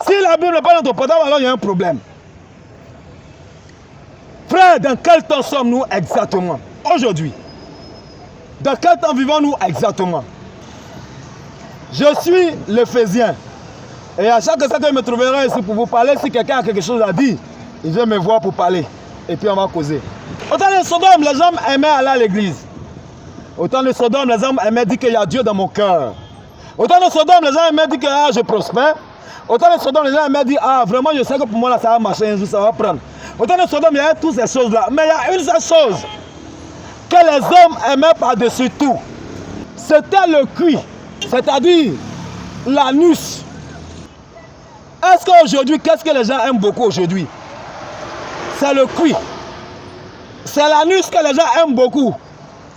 Si la Bible n'est pas dans ton portable, alors il y a un problème. Frère, dans quel temps sommes-nous exactement? Aujourd'hui. Dans quel temps vivons-nous exactement? Je suis l'Éphésien. Et à chaque fois que je me trouverai ici pour vous parler, si quelqu'un a quelque chose à dire, il vient me voir pour parler. Et puis on va causer. Autant de Sodome, les hommes aimaient aller à l'église. Autant de Sodome, les hommes aimaient dire qu'il y a Dieu dans mon cœur. Autant de Sodome, les gens aimaient dire que je prospère. Autant de Sodome, les gens aimaient dire vraiment je sais que pour moi là ça va marcher un jour, ça va prendre. Autant de Sodome, il y a toutes ces choses-là. Mais il y a une seule chose que les hommes aimaient par-dessus tout. C'était le cuit, c'est-à-dire l'anus. Est-ce qu'aujourd'hui, qu'est-ce que les gens aiment beaucoup aujourd'hui? C'est le cuit. C'est l'anus que les gens aiment beaucoup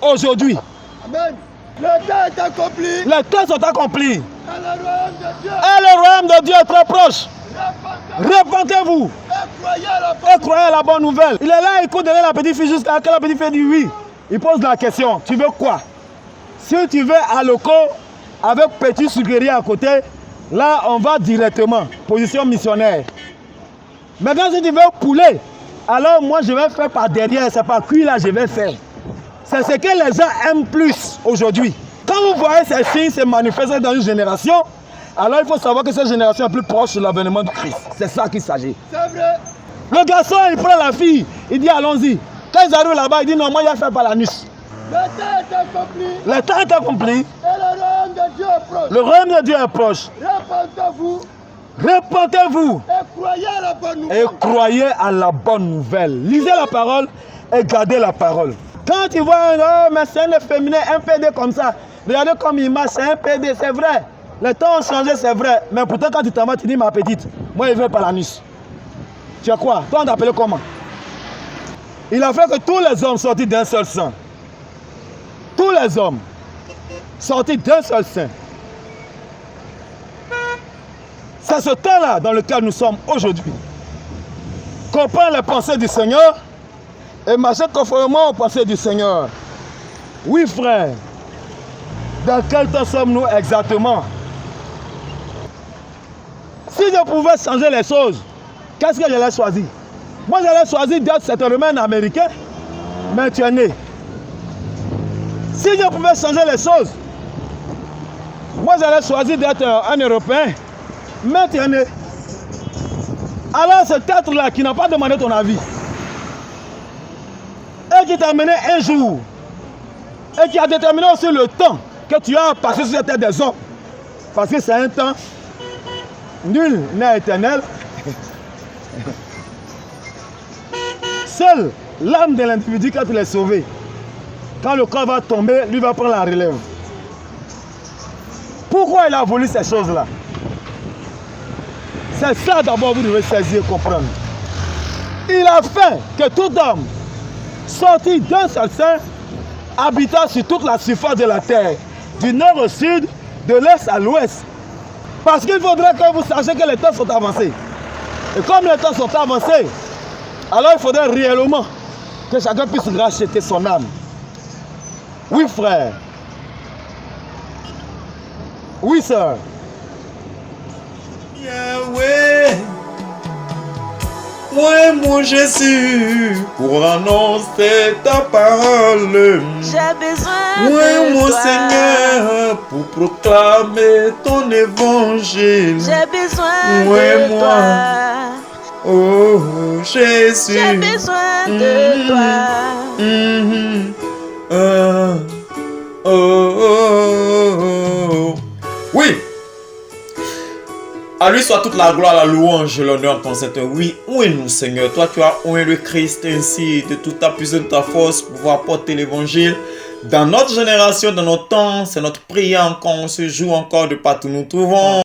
aujourd'hui. Amen. Le temps est accompli. Les temps sont accomplis. Et le royaume de Dieu. Et le royaume de Dieu est très proche. Repentez-vous. Et croyez à la bonne nouvelle. Il est là, il écoute derrière la petite fille jusqu'à que la petite fille dit oui. Il pose la question. Tu veux quoi? Si tu veux à loco avec petit sucrerie à côté, là on va directement. Position missionnaire. Maintenant si tu veux poulet, alors moi je vais faire par derrière. C'est pas cuit là je vais faire. C'est ce que les gens aiment plus aujourd'hui. Quand vous voyez ces signes se manifester dans une génération, alors il faut savoir que cette génération est plus proche de l'avènement de Christ. C'est ça qu'il s'agit. C'est vrai. Le garçon, il prend la fille, il dit allons-y. Quand ils arrivent là-bas, il dit non, moi je vais faire par l'anus. Le temps est accompli. Le temps est accompli. Et le royaume de Dieu est proche. Le royaume de Dieu est proche. Repentez-vous. Repentez-vous Et croyez à la bonne nouvelle. et croyez à la bonne nouvelle. Lisez la parole et gardez la parole. Quand tu vois un mais c'est un efféminé, un PD comme ça, regardez comme il marche, c'est un PD, c'est vrai. Les temps ont changé, c'est vrai. Mais pourtant, quand tu t'en vas, tu dis ma petite, moi je vais par l'anus. Tu as quoi? Toi, on t'appelait comment? Il a fait que tous les hommes sortis d'un seul sang. Tous les hommes sortis d'un seul sein. C'est ce temps-là dans lequel nous sommes aujourd'hui. Comprendre les pensées du Seigneur et marcher conformément aux pensées du Seigneur. Oui, frère. Dans quel temps sommes-nous exactement? Si je pouvais changer les choses, qu'est-ce que j'allais choisir? Moi, j'allais choisir d'être certainement un Américain, mais tu es né. Si je pouvais changer les choses, moi, j'allais choisir d'être un Européen, mais tu es né. Alors, cet être-là qui n'a pas demandé ton avis, et qui t'a amené un jour, et qui a déterminé aussi le temps que tu as passé sur la terre des hommes, parce que c'est un temps, nul n'est éternel. Seule l'âme de l'individu, quand il est sauvé, quand le corps va tomber, lui va prendre la relève. Pourquoi il a voulu ces choses-là? C'est ça d'abord vous devez saisir et comprendre. Il a fait que tout homme sorti d'un seul sein habitant sur toute la surface de la terre, du nord au sud, de l'est à l'ouest. Parce qu'il faudrait que vous sachiez que les temps sont avancés. Et comme les temps sont avancés, alors il faudrait réellement que chacun puisse racheter son âme. Oui, frère. Oui, sœur. Yahweh, ouais, mon Jésus, pour annoncer ta parole. J'ai besoin Ouais, de mon toi. Seigneur, pour proclamer ton évangile. J'ai besoin Ouais, de moi. toi. Oh, Jésus. J'ai besoin de toi. Mhm. Ah. Oh, oh, oh, oh. Oui. À lui soit toute la gloire, la louange et l'honneur dans cette heure. Oui, nous Seigneur. Toi, tu as oint le Christ ainsi de toute ta puissance, de ta force pour pouvoir porter l'évangile. Dans notre génération, dans notre temps, c'est notre prière encore, on se joue encore de partout nous trouvons.